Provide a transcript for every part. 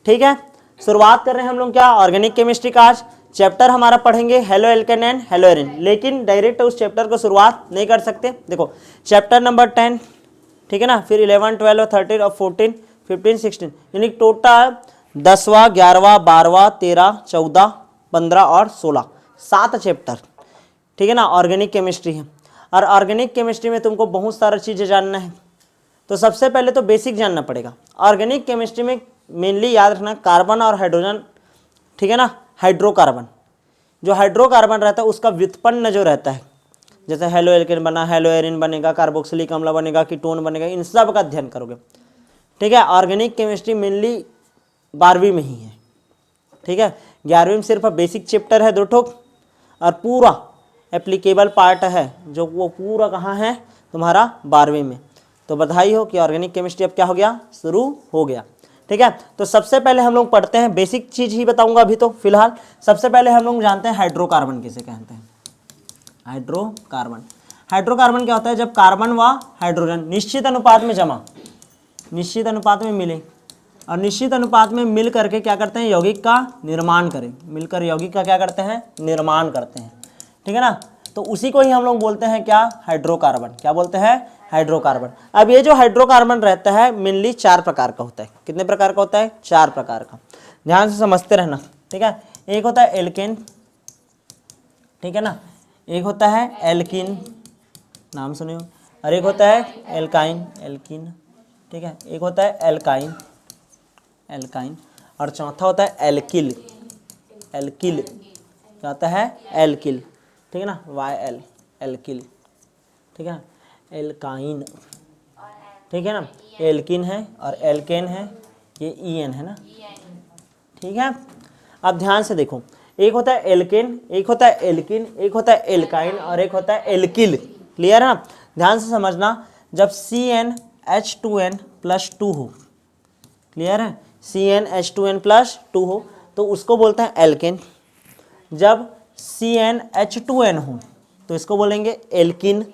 ठीक है, शुरुआत कर रहे हैं हम लोग क्या, ऑर्गेनिक केमिस्ट्री का। आज चैप्टर हमारा पढ़ेंगे halo alkane and hello Erin, लेकिन डायरेक्ट उस चैप्टर को शुरुआत नहीं कर सकते। देखो चैप्टर नंबर 10, ठीक है ना, फिर 11, 12, 13 और 14, 15, 16, यानी टोटल 10वां, 11वां, 12वां, 13, 14, 15 और 16, 7 चैप्टर, ठीक है ना, ऑर्गेनिक केमिस्ट्री है। और ऑर्गेनिक केमिस्ट्री में तुमको बहुत सारा चीज़ें जानना है। तो सबसे पहले तो बेसिक जानना पड़ेगा। ऑर्गेनिक केमिस्ट्री में मेनली याद रखना कार्बन और हाइड्रोजन, ठीक है ना, हाइड्रोकार्बन, जो हाइड्रोकार्बन रहता है उसका व्युत्पन्न जो रहता है, जैसे हेलो एल्केन बना, हेलो एरिन बनेगा, कार्बोक्सिलिक अम्ल बनेगा, कीटोन बनेगा, इन सब का अध्ययन करोगे। ठीक है, ऑर्गेनिक केमिस्ट्री मेनली 12वीं में ही है। ठीक है, 11वीं में सिर्फ बेसिक चैप्टर है 2 ठोक, और पूरा एप्लीकेबल पार्ट है जो वो पूरा कहाँ है तुम्हारा 12वीं में। तो बधाई हो कि ऑर्गेनिक केमिस्ट्री अब क्या हो गया, शुरू हो गया। ठीक है, तो सबसे पहले हम लोग पढ़ते हैं, बेसिक चीज ही बताऊंगा अभी तो फिलहाल। सबसे पहले हम लोग जानते हैं हाइड्रोकार्बन किसे कहते हैं। हाइड्रोकार्बन, हाइड्रोकार्बन क्या होता है, जब कार्बन व हाइड्रोजन निश्चित अनुपात में जमा, निश्चित अनुपात में मिले और निश्चित अनुपात में मिल करके क्या करते हैं, यौगिक का निर्माण करें, मिलकर यौगिक का क्या करते हैं, निर्माण करते हैं। ठीक है ना, तो उसी को ही हम लोग बोलते हैं क्या, हाइड्रोकार्बन। क्या बोलते हैं, हाइड्रोकार्बन। अब ये जो हाइड्रोकार्बन रहता है मेनली 4 प्रकार का होता है। कितने प्रकार का होता है, 4 प्रकार का, ध्यान से समझते रहना। ठीक है, एक होता है एल्केन, ठीक है ना, एक होता है एल्किन, नाम सुने हो, और एक होता है एल्काइन, एल्किन। ठीक है, एक होता है एल्काइन, एल्काइन, और चौथा होता है एल्किल, एल्किल। क्या होता है, एल्किल, ठीक है ना, YL, एल्किल। ठीक है, एल्काइन, ठीक है ना, एल्किन है और एल्केन है, ये EN है ना। ठीक है, अब ध्यान से देखो, एक होता है एल्केन, एक होता है एल्किन, एक होता है एल्काइन और एक होता है एल्किल। क्लियर है ना, ध्यान से समझना। जब CnH2n+2 हो, क्लियर है, CnH2n+2 हो तो उसको बोलते हैं एल्केन। जब CnH2n हो तो इसको बोलेंगे एल्किन।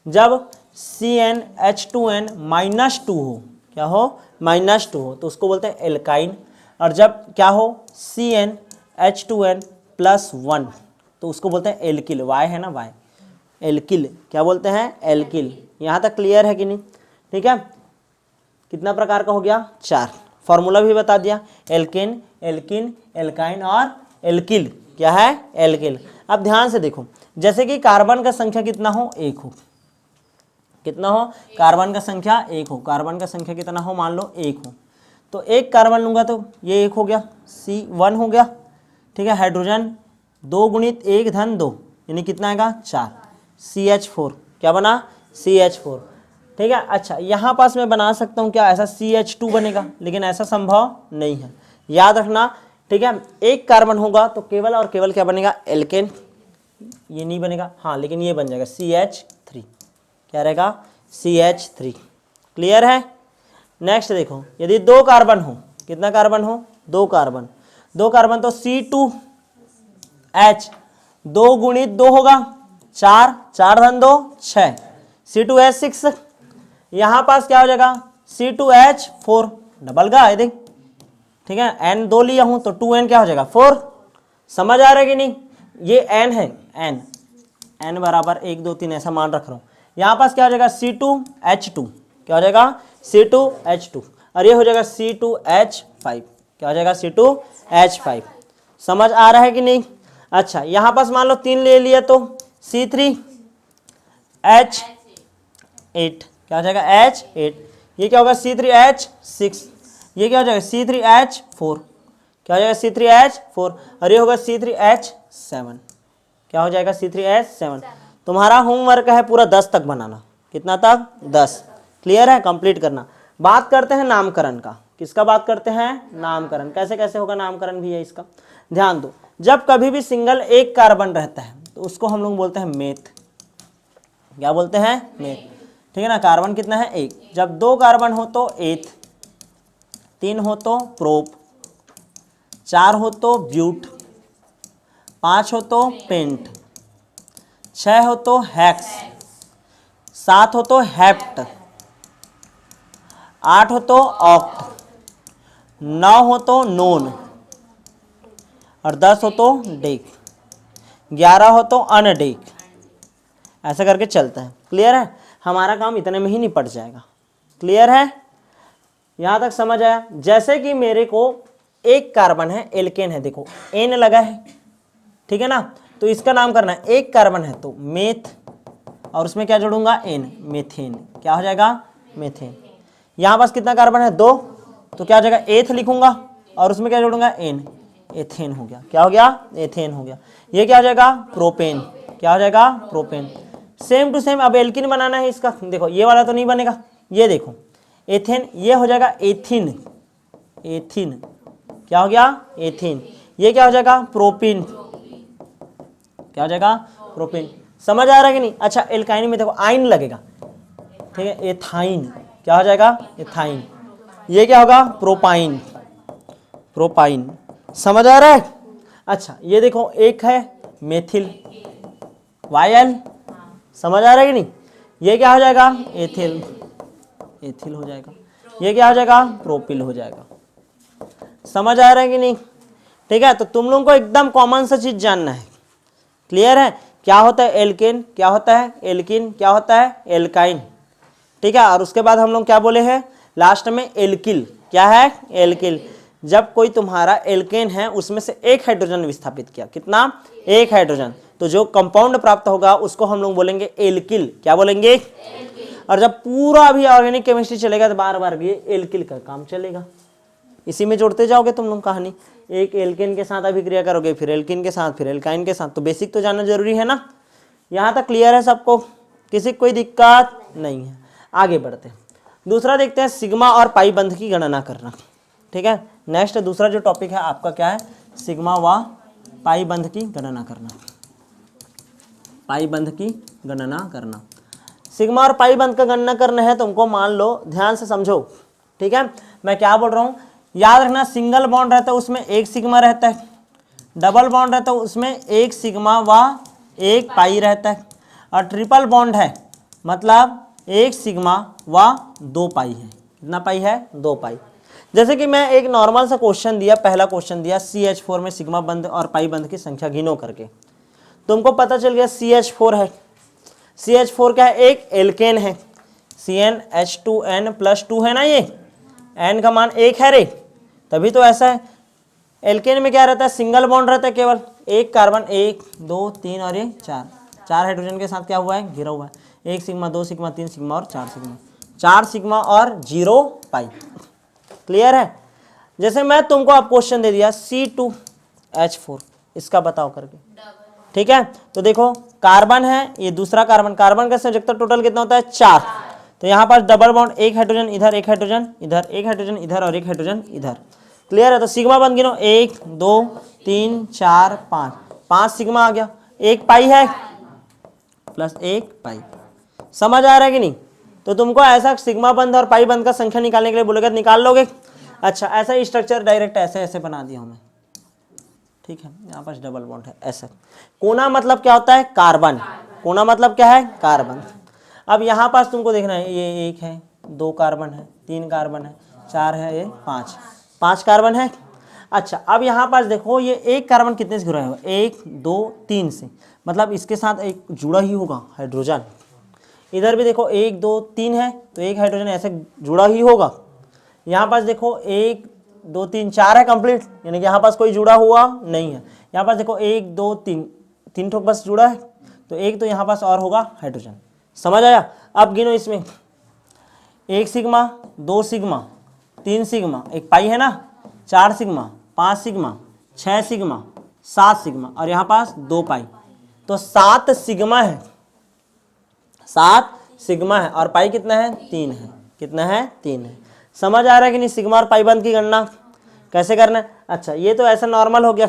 जब CnH2n-2 हो, क्या हो, -2 हो तो उसको बोलते हैं एल्काइन। और जब क्या हो, CnH2n+1 तो उसको बोलते हैं एल्किल। Y है ना, Y, एल्किल। क्या बोलते हैं, एल्किल। यहाँ तक क्लियर है कि नहीं। ठीक है, कितना प्रकार का हो गया, 4। फॉर्मूला भी बता दिया, एल्केन, एल्किन, एल्काइन और एल्किल। क्या है, एल्किल। अब ध्यान से देखो, जैसे कि कार्बन का संख्या कितना हो, 1 हो, कितना हो, कार्बन का संख्या 1 हो, कार्बन का संख्या कितना हो, मान लो 1 हो, तो एक कार्बन लूंगा तो ये 1 हो गया, C1 हो गया। ठीक है, हाइड्रोजन 2 गुणित 1 धन 2 यानी कितना आएगा, 4, CH4। क्या बना, CH4। ठीक है, अच्छा यहाँ पास मैं बना सकता हूँ क्या, ऐसा CH2 बनेगा, लेकिन ऐसा संभव नहीं है, याद रखना। ठीक है, एक कार्बन होगा तो केवल और केवल क्या बनेगा, एल्केन, ये नहीं बनेगा, हाँ लेकिन ये बन जाएगा CH3। क्या रहेगा, CH3। क्लियर है। नेक्स्ट देखो, यदि 2 कार्बन हो, कितना कार्बन हो, 2 कार्बन, 2 कार्बन तो C2H, 2 गुणित 2 होगा 4, 4 धन 2 6, C2H6। यहाँ पास क्या हो जाएगा, C2H4, डबल का है देख। ठीक है, N 2 लिया हूं तो 2N क्या हो जाएगा, 4। समझ आ रहा है कि नहीं, ये N है, N बराबर 1 2 3 ऐसा मान रख रहा हूं। यहाँ पास क्या हो जाएगा, C2H2, क्या हो जाएगा, C2H2, और ये हो जाएगा C2H5। क्या हो जाएगा, C2H5। समझ आ रहा है कि नहीं। अच्छा यहाँ पास मान लो 3 ले लिया तो C3H8, क्या हो जाएगा, H8। ये क्या होगा, C3H6, ये क्या हो जाएगा, C3H4, क्या हो जाएगा, C3H4, और ये होगा C3H7। क्या हो जाएगा, C3H7। तुम्हारा होमवर्क है पूरा 10 तक बनाना। कितना तक, 10। क्लियर है, कंप्लीट करना। बात करते हैं नामकरण का। किसका बात करते हैं, नामकरण। कैसे कैसे होगा नामकरण भी है इसका, ध्यान दो। जब कभी भी सिंगल एक कार्बन रहता है तो उसको हम लोग बोलते हैं मेथ। क्या बोलते हैं, मेथ। ठीक है ना, कार्बन कितना है, 1। जब 2 कार्बन हो तो एथ, 3 हो तो प्रोप, 4 हो तो ब्यूट, 5 हो तो पेंट, 6 हो तो हेक्स, 7 हो तो हेप्ट, 8 हो तो ऑक्ट, 9 हो तो नोन, और 10 हो तो डेक, 11 हो तो अनडेक, ऐसा करके चलता है। क्लियर है? हमारा काम इतने में ही निपट जाएगा। क्लियर है? यहां तक समझ आया? जैसे कि मेरे को एक कार्बन है, एल्केन है, देखो एन लगा है, ठीक है ना, तो इसका नाम करना है, एक कार्बन है तो मेथ, और उसमें क्या जोड़ूंगा, एन, मेथेन, क्या हो जाएगा, मेथेन। यहां पास कितना कार्बन है, 2, तो क्या हो जाएगा, एथ लिखूंगा, और उसमें क्या जोड़ूंगा, एन, एथेन हो गया। क्या हो गया, एथेन हो गया। ये क्या हो जाएगा, प्रोपेन, क्या हो जाएगा, प्रोपेन। सेम टू सेम अब एल्किन बनाना है इसका, देखो ये वाला तो नहीं बनेगा, ये देखो एथेन, ये हो जाएगा एथिन, एथिन, क्या हो गया, एथिन। ये क्या हो जाएगा, प्रोपिन, क्या हो जाएगा, प्रोपिन। समझ आ रहा है कि नहीं? अच्छा, एल्काइन में देखो आइन लगेगा, ठीक है, एथाइन, क्या हो जाएगा, एथाइन। ये क्या होगा, प्रोपाइन, प्रोपाइन। समझ आ रहा है? अच्छा, ये देखो एक है मेथिल, वायल, समझ आ रहा है कि नहीं? ये क्या हो जाएगा, एथिल, एथिल हो जाएगा। ये क्या हो जाएगा, प्रोपिल हो जाएगा। समझ आ रहा है कि नहीं? ठीक है, तो तुम लोगों को एकदम कॉमन सा चीज जानना है। क्लियर है? क्या होता है एल्केन, क्या होता है एल्किन, क्या होता है एल्काइन, ठीक है। और उसके बाद हम लोग क्या बोले हैं लास्ट में, एल्किल, क्या है, एल्किल। जब कोई तुम्हारा एल्केन है उसमें से एक हाइड्रोजन विस्थापित किया, कितना, एक हाइड्रोजन, तो जो कंपाउंड प्राप्त होगा उसको हम लोग बोलेंगे एल्किल, क्या बोलेंगे, और जब पूरा भी ऑर्गेनिक केमिस्ट्री चलेगा तो बार बार ये एल्किल का काम चलेगा। इसी में जोड़ते जाओगे तुम लोग कहानी, एक एल्केन के साथ अभिक्रिया करोगे, फिर एल्किन के साथ, फिर एल्काइन के साथ, तो बेसिक तो जानना जरूरी है ना। यहाँ तक क्लियर है सबको, किसी कोई दिक्कत नहीं है? आगे बढ़ते हैं, दूसरा देखते हैं, सिग्मा और पाई बंध की गणना करना। ठीक है, नेक्स्ट दूसरा जो टॉपिक है आपका क्या है, सिग्मा व पाई बंध की गणना करना, पाई बंध की गणना करना। सिग्मा और पाई बंध का गणना करना है तुमको, मान लो, ध्यान से समझो, ठीक है, मैं क्या बोल रहा हूँ, याद रखना, सिंगल बॉन्ड रहता है उसमें एक सिग्मा रहता है, डबल बॉन्ड रहता है उसमें एक सिग्मा व एक पाई रहता है, और ट्रिपल बॉन्ड है मतलब एक सिग्मा व 2 पाई है। कितना पाई है, 2 पाई। जैसे कि मैं एक नॉर्मल सा क्वेश्चन दिया, पहला क्वेश्चन दिया, CH4 में सिग्मा बंध और पाई बंध की संख्या गिनो करके, तुमको पता चल गया CH4 है, CH4 क्या है, एक एल्केन है, CnH2n+2 है ना, ये n का मान 1 है रे, तभी तो ऐसा है। एल्केन में क्या रहता है, सिंगल बॉन्ड रहता है, केवल एक कार्बन, 1 2 3 और ये 4 हाइड्रोजन के साथ क्या हुआ है, घिरा हुआ है, 1 सिग्मा 2 सिग्मा 3 सिग्मा और 4 सिग्मा, 4 सिग्मा और 0 पाई। क्लियर है? जैसे मैं तुमको अब क्वेश्चन दे दिया C2H4, इसका बताओ करके, ठीक है, तो देखो कार्बन है, ये दूसरा कार्बन, कार्बन का संयुक्त टोटल कितना होता है, 4, तो यहाँ पास डबल बॉन्ड, एक हाइड्रोजन इधर, एक हाइड्रोजन इधर, एक हाइड्रोजन इधर और एक हाइड्रोजन इधर। क्लियर है? तो सिग्मा बन गिनो, 1 2 3 4 5, 5 सिग्मा आ गया, एक पाई है प्लस एक पाई। समझ आ रहा है कि नहीं? तो तुमको ऐसा सिग्मा बंध और पाई बंध का संख्या निकालने के लिए बोलेगा, निकाल लोगे। अच्छा, ऐसा स्ट्रक्चर डायरेक्ट ऐसे ऐसे बना दिया हूं मैं, ठीक है, यहाँ पास डबल बॉन्ड है ऐसा। कोना मतलब क्या होता है, कार्बन, कोना मतलब क्या है, कार्बन। अब यहाँ पास तुमको देखना है, ये 1 है, 2 कार्बन है, 3 कार्बन है, 4 है, ये 5 कार्बन है। अच्छा, अब यहाँ पास देखो, ये एक कार्बन कितने से जुड़ा है, 1 2 3 से, मतलब इसके साथ एक जुड़ा ही होगा हाइड्रोजन। इधर भी देखो 1 2 3 है, तो एक हाइड्रोजन ऐसे जुड़ा ही होगा। यहाँ पास देखो 1 2 3 4 है कंप्लीट, यानी कि यहाँ पास कोई जुड़ा हुआ नहीं है। यहाँ पास देखो 1 2 3, 3 ठोक बस जुड़ा है, तो एक तो यहाँ पास और होगा हाइड्रोजन। समझ आया? अब गिनो इसमें, 1 सिग्मा 2 सिग्मा 3 सिग्मा, एक पाई है ना, 4 सिग्मा 5 सिग्मा 6 सिग्मा 7 सिग्मा, और यहाँ पास 2 पाई, तो 7 सिग्मा है, 7 सिग्मा है, और पाई कितना है, 3 है। कितना है, 3 है। समझ आ रहा है कि नहीं? सिग्मा और पाई बंध की गणना कैसे करना है। अच्छा, ये तो ऐसा नॉर्मल हो गया,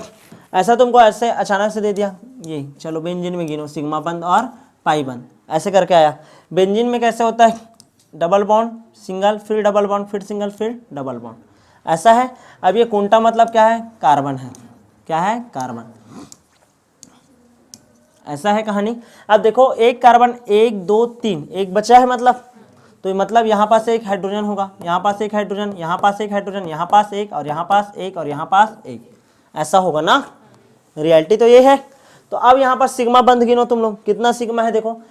ऐसा तुमको ऐसे अचानक से दे दिया, ये चलो बेंजीन में गिनो, सिग्मा बंध और पाई बंध ऐसे करके आया। बेंजीन में कैसे होता है, डबल बॉन्ड सिंगल, फिर डबल बॉन्ड, फिर सिंगल, फिर डबल बॉन्ड, ऐसा है। अब ये कुंटा मतलब क्या है, कार्बन है, क्या है, कार्बन, ऐसा है कहानी। अब देखो एक कार्बन 1 2 3, एक बचा है मतलब, तो मतलब यहाँ पास एक हाइड्रोजन होगा, यहाँ पास एक हाइड्रोजन, यहाँ पास एक हाइड्रोजन, यहाँ पास एक, और यहाँ पास एक, और यहाँ पास एक, ऐसा होगा ना। रियलिटी तो ये है। तो अब यहाँ पर सिग्मा बंध गिनो तुम लोग, कितना सिग्मा है देखो,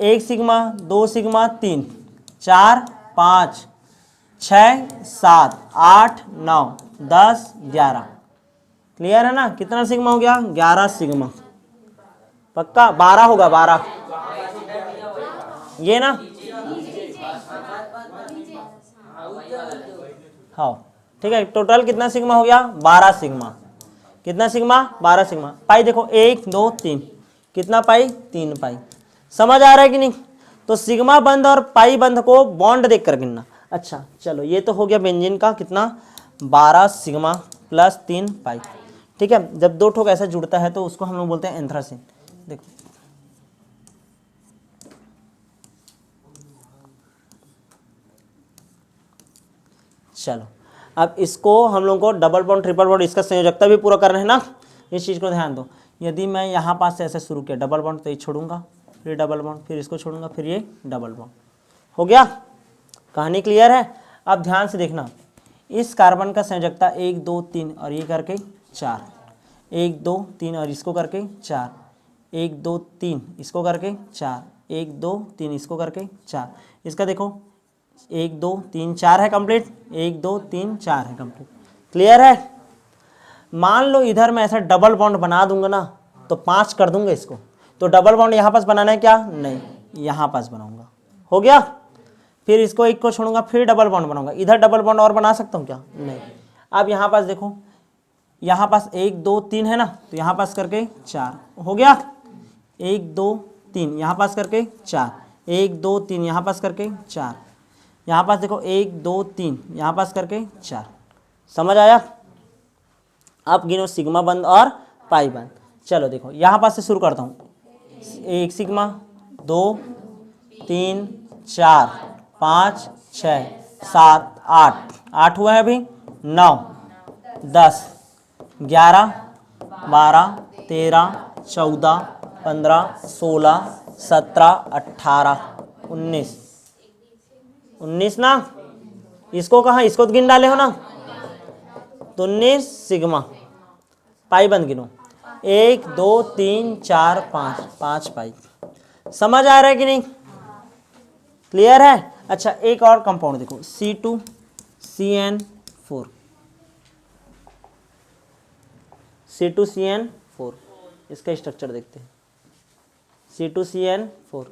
1 सिग्मा, 2 सिग्मा, 3, 4, 5, 6, 7, 8, 9, 10, 11। क्लियर है ना, कितना सिग्मा हो गया, 11 सिग्मा। पक्का 12 होगा, 12 ये ना। हाँ ठीक है, टोटल कितना सिग्मा हो गया, 12 सिग्मा। कितना सिग्मा, 12 सिग्मा। पाई देखो 1 2 3, कितना पाई, 3 पाई। समझ आ रहा है कि नहीं। तो सिग्मा बंध और पाई बंध को बॉन्ड देख कर गिनना। अच्छा चलो, ये तो हो गया बेंजीन का कितना, 12 सिग्मा प्लस 3 पाई। ठीक है, जब दो ठोक ऐसा जुड़ता है तो उसको हम लोग बोलते हैं एंथ्रासीन। देखो चलो, अब इसको हम लोग को डबल बॉन्ड ट्रिपल बॉन्ड इसका संयोजकता भी पूरा करना है ना, इस चीज़ को ध्यान दो। यदि मैं यहाँ पास से ऐसे शुरू किया डबल बॉन्ड, तो ये छोड़ूंगा, फिर डबल बॉन्ड, फिर इसको छोड़ूंगा, फिर ये डबल बॉन्ड हो गया। कहानी क्लियर है। अब ध्यान से देखना, इस कार्बन का संयोजकता 1 2 3 और ये करके 4, 1 2 3 और इसको करके 4, 1 2 3 इसको करके 4, 1 2 3 इसको करके 4। इसका देखो 1 2 3 4 है कंप्लीट, 1 2 3 4 है कंप्लीट। क्लियर है। मान लो इधर मैं ऐसा डबल बॉन्ड बना दूंगा ना, तो 5 कर दूंगा इसको, तो डबल बॉन्ड यहाँ पास बनाना है क्या, नहीं, यहाँ पास बनाऊंगा, हो गया। फिर इसको एक को छोड़ूंगा, फिर डबल बॉन्ड बनाऊंगा, इधर डबल बॉन्ड और बना सकता हूँ क्या, नहीं। अब यहाँ पास देखो, यहाँ पास 1 2 3 है ना, तो यहाँ पास करके 4 हो गया, 1 2 3 यहाँ पास करके 4, 1 2 3 यहाँ पास करके 4, यहाँ पास देखो 1 2 3 यहाँ पास करके 4। समझ आया। अब गिनो सिग्मा बंद और पाई बंद। चलो देखो, यहाँ पास से शुरू करता हूँ, 1 सिग्मा, 2 3 4 5 6 7 8, 8 हुआ है अभी, 9 10 11 12 13 14 15 16 17 18 19, 19 ना। इसको कहाँ, इसको तो गिन डाले हो ना, तो 19 सिग्मा। पाई बंद गिनो, 1 2 3 4 5, 5 पाई। समझ आ रहा है कि नहीं, क्लियर है। अच्छा एक और कंपाउंड देखो, C2CN4, C2CN4, इसका स्ट्रक्चर देखते हैं। C2CN4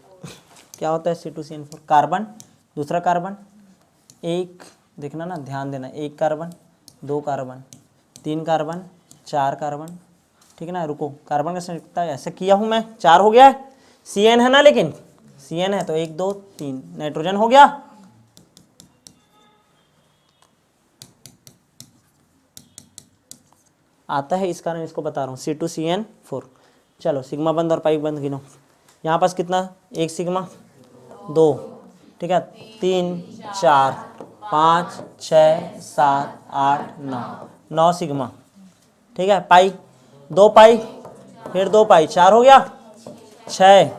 क्या होता है, C2CN4 कार्बन, दूसरा कार्बन, एक देखना ना, ध्यान देना, 1 कार्बन, 2 कार्बन, 3 कार्बन, 4 कार्बन। ठीक है ना, रुको, कार्बन का संयुक्ता ऐसे किया हूं मैं, 4 हो गया है, CN है ना, लेकिन CN है तो 1 2 3 नाइट्रोजन हो गया। आता है इस कारण इसको बता रहा हूँ, C2CN4। चलो सिग्मा बंद और पाई बंद गिनो। यहाँ पास कितना, 1 सिग्मा, 2, ठीक है, 3 4 5 6 7 8 9, 9 सिग्मा। ठीक है, पाई 2 पाई, फिर 2 पाई, 4 हो गया, 6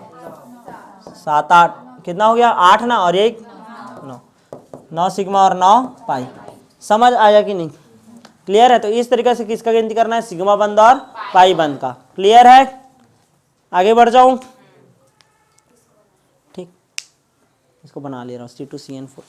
7 8, कितना हो गया, 8 ना, और 1 9, 9 सिग्मा और 9 पाई। समझ आया कि नहीं, क्लियर है। तो इस तरीके से किसका गिनती करना है, सिग्मा बंद और पाई बंद का। क्लियर है, आगे बढ़ जाऊं। ठीक, इसको बना ले रहा हूँ C2CN4।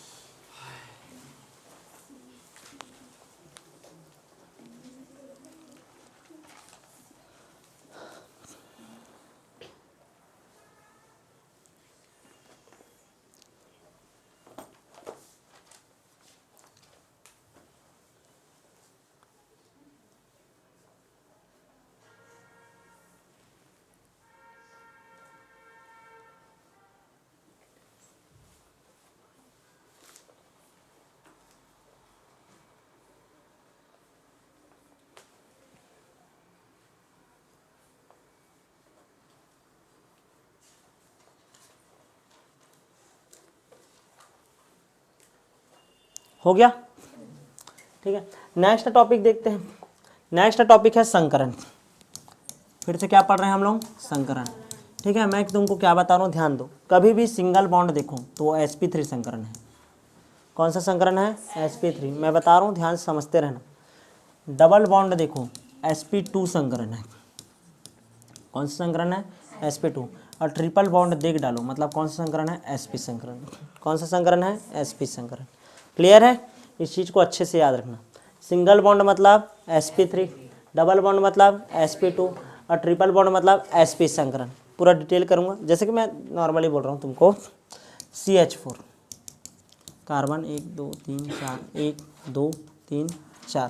हो गया, ठीक है। नेक्स्ट टॉपिक देखते हैं। नेक्स्ट टॉपिक है संकरण। फिर से क्या पढ़ रहे हैं हम लोग, संकरण। ठीक है, मैं तुमको क्या बता रहा हूँ ध्यान दो, कभी भी सिंगल बॉन्ड देखो तो वो sp3 संकरण है। कौन सा संकरण है? sp3। मैं बता रहा हूँ ध्यान से समझते रहना। डबल बॉन्ड देखो sp2 संकरण है। कौन सा संकरण है? sp2। और ट्रिपल बॉन्ड देख डालो, मतलब कौन सा संकरण है? sp संकरण। कौन सा संकरण है? sp संकरण। क्लियर है? इस चीज़ को अच्छे से याद रखना। सिंगल बॉन्ड मतलब sp3, डबल बॉन्ड मतलब sp2 और ट्रिपल बॉन्ड मतलब sp संकरण। पूरा डिटेल करूँगा, जैसे कि मैं नॉर्मली बोल रहा हूँ तुमको। CH4 carbon 1 2 3 4, 1 2 3 4।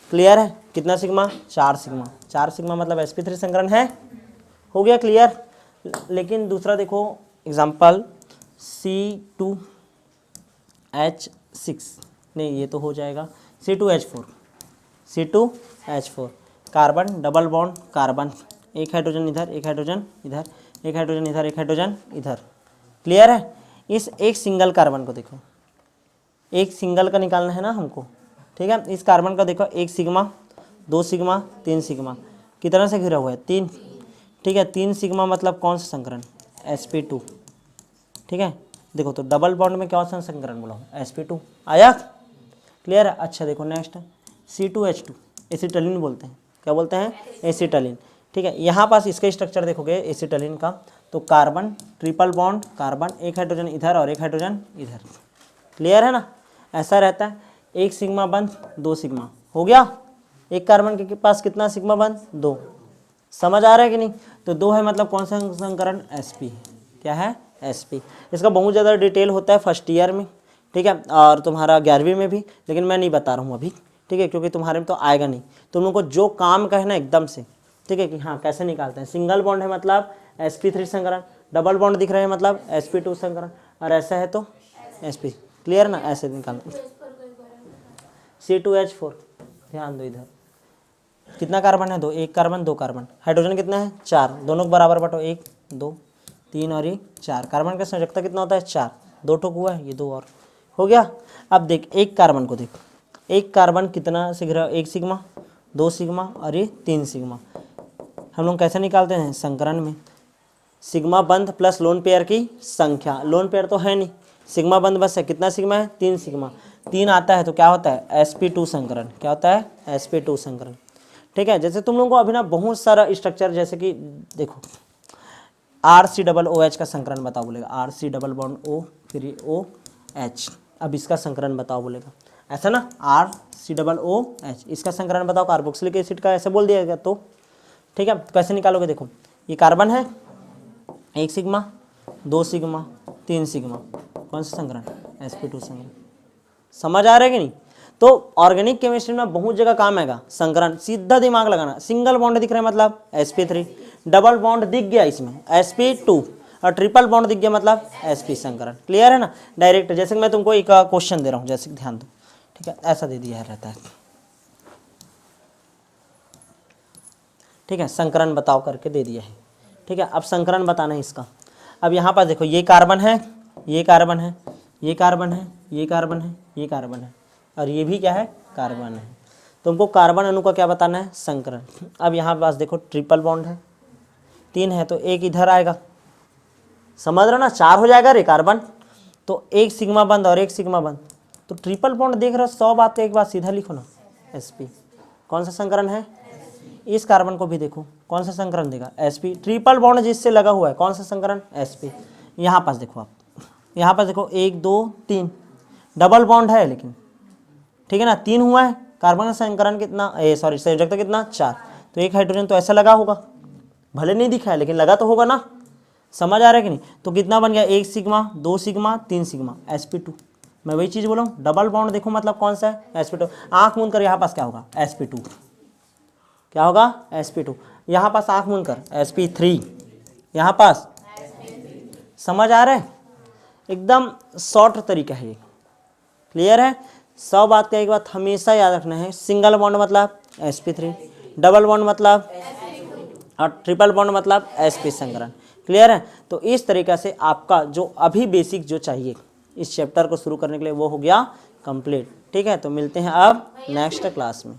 क्लियर है? कितना सिग्मा? 4 सिग्मा। 4 सिग्मा मतलब sp3 संकरण है। हो गया क्लियर? लेकिन दूसरा देखो एग्जांपल C2H6, नहीं ये तो हो जाएगा C2H4। C2H4 carbon double bond carbon, एक हाइड्रोजन इधर, एक हाइड्रोजन इधर, एक हाइड्रोजन इधर, एक हाइड्रोजन इधर। क्लियर है? इस एक सिंगल कार्बन को देखो, एक सिंगल का निकालना है ना हमको, ठीक है। इस कार्बन का देखो 1 सिग्मा, 2 सिग्मा, 3 सिग्मा, कितना से घिरा हुआ है? 3। ठीक है, 3 सिग्मा मतलब कौन सा संकरण? sp2। ठीक है, देखो तो डबल बॉन्ड में कौन सा संकरण बोला हूँ? sp2 आया। क्लियर है? अच्छा देखो नेक्स्ट C2H2, एसिटलिन बोलते हैं। क्या बोलते हैं? एसिटलिन। ठीक है, यहाँ पास इसका स्ट्रक्चर देखोगे एसिटलिन का, तो कार्बन ट्रिपल बॉन्ड कार्बन, एक हाइड्रोजन इधर और एक हाइड्रोजन इधर। क्लियर है ना? ऐसा रहता है, 1 सिग्मा बंद 2 सिग्मा। हो गया? एक कार्बन के पास कितना सिग्मा बंद? 2। समझ आ रहा है कि नहीं? तो 2 है मतलब कौन सा संकरण? sp। क्या है? sp। इसका बहुत ज़्यादा डिटेल होता है फर्स्ट ईयर में, ठीक है, और तुम्हारा 11वीं में भी, लेकिन मैं नहीं बता रहा हूँ अभी, ठीक है, क्योंकि तुम्हारे में तो आएगा नहीं। तुम लोग को जो काम का है ना एकदम से, ठीक है, कि हाँ कैसे निकालते हैं। सिंगल बॉन्ड है मतलब sp3 संकरण, डबल बॉन्ड दिख रहे हैं मतलब sp2 संकरण, और ऐसा है तो sp। क्लियर ना? ऐसे निकालना। C2H4 ध्यान दो, इधर कितना कार्बन है? 2। एक कार्बन 2 कार्बन, हाइड्रोजन कितना है? 4। दोनों को बराबर बांटो, 1 2 3 और ये 4। कार्बन का संयोजकता कितना होता है? 4। 2 ठोक हुआ है, ये 2 और हो गया। अब देख एक कार्बन को देख, एक कार्बन कितना से घिरा? 1 सिग्मा, 2 सिग्मा और ये 3 सिग्मा। हम लोग कैसे निकालते हैं? संकरण में सिग्मा बंध प्लस लोन पेयर की संख्या। लोन पेयर तो है नहीं, सिग्मा बंध बस है। कितना सिग्मा है? 3 सिग्मा। 3 आता है तो क्या होता है? sp2 संकरण। क्या होता है? sp2 संकरण। ठीक है, जैसे तुम लोगों को अभी ना बहुत सारा स्ट्रक्चर, जैसे कि देखो RC OH का संकरण बताओ बोलेगा, RC डबल बॉन्ड O फिर OH। अब इसका संकरण बताओ बोलेगा, ऐसा ना, RC OH इसका संकरण बताओ कार्बोक्सिलिक एसिड का, ऐसे बोल दिया गया तो ठीक है। तो कैसे निकालोगे? देखो ये कार्बन है, 1 सिग्मा, 2 सिग्मा, 3 सिग्मा, कौन सा संकरण? sp2 संकरण। समझ आ रहा है कि नहीं? तो ऑर्गेनिक केमिस्ट्री में बहुत जगह काम आएगा संकरण, सीधा दिमाग लगाना। सिंगल बॉन्ड दिख रहा है मतलब sp3, डबल बॉन्ड दिख गया इसमें sp2, और ट्रिपल बॉन्ड दिख गया मतलब sp संकरण। क्लियर है ना? डायरेक्ट, जैसे मैं तुमको एक क्वेश्चन दे रहा हूँ, जैसे ध्यान दो, ठीक है, ऐसा दे दिया रहता है, ठीक है, संकरण बताओ करके दे दिया है, ठीक है। अब संकरण बताना है इसका। अब यहाँ पर देखो ये कार्बन है, ये कार्बन है, ये कार्बन है, ये कार्बन है, ये कार्बन है, और ये भी क्या है? कार्बन है। तुमको कार्बन अणु का क्या बताना है? संकरण। अब यहाँ पास देखो ट्रिपल बॉन्ड है, 3 है तो 1 इधर आएगा, समझ रहे हो ना? 4 हो जाएगा रे कार्बन, तो 1 सिग्मा बंद और 1 सिग्मा बंद, तो ट्रिपल बॉन्ड देख रहे हो, 100 बात एक बात सीधा लिखो ना, sp। कौन सा संकरण है? इस कार्बन को भी देखो कौन सा संकरण देगा? sp। ट्रिपल बॉन्ड जिससे लगा हुआ है कौन सा संकरण? sp। यहाँ पास देखो आप, यहाँ पास देखो 1 2 3, डबल बॉन्ड है लेकिन, ठीक है ना, 3 हुआ है। कार्बन का संकरण कितना? सॉरी संयोजकता कितना? 4। तो एक हाइड्रोजन तो ऐसा लगा होगा, भले नहीं दिखा है लेकिन लगा तो होगा ना। समझ आ रहा है कि नहीं? तो कितना बन गया? 1 सिग्मा, 2 सिग्मा, 3 सिग्मा, sp2। मैं वही चीज़ बोला हूँ, डबल बॉन्ड देखो मतलब कौन सा है? sp2। आँख मूंद कर यहाँ पास क्या होगा? sp2। क्या होगा? sp2। यहाँ पास आँख मूंद कर sp3, यहाँ पास। समझ आ रहा है? एकदम शॉर्ट तरीका है ये। क्लियर है? 100 बात का एक बात हमेशा याद रखना है, सिंगल बॉन्ड मतलब sp3, डबल बॉन्ड मतलब और ट्रिपल बॉन्ड मतलब sp संकरण। क्लियर है? तो इस तरीक़े से आपका जो अभी बेसिक जो चाहिए इस चैप्टर को शुरू करने के लिए वो हो गया कंप्लीट। ठीक है, तो मिलते हैं अब नेक्स्ट क्लास में।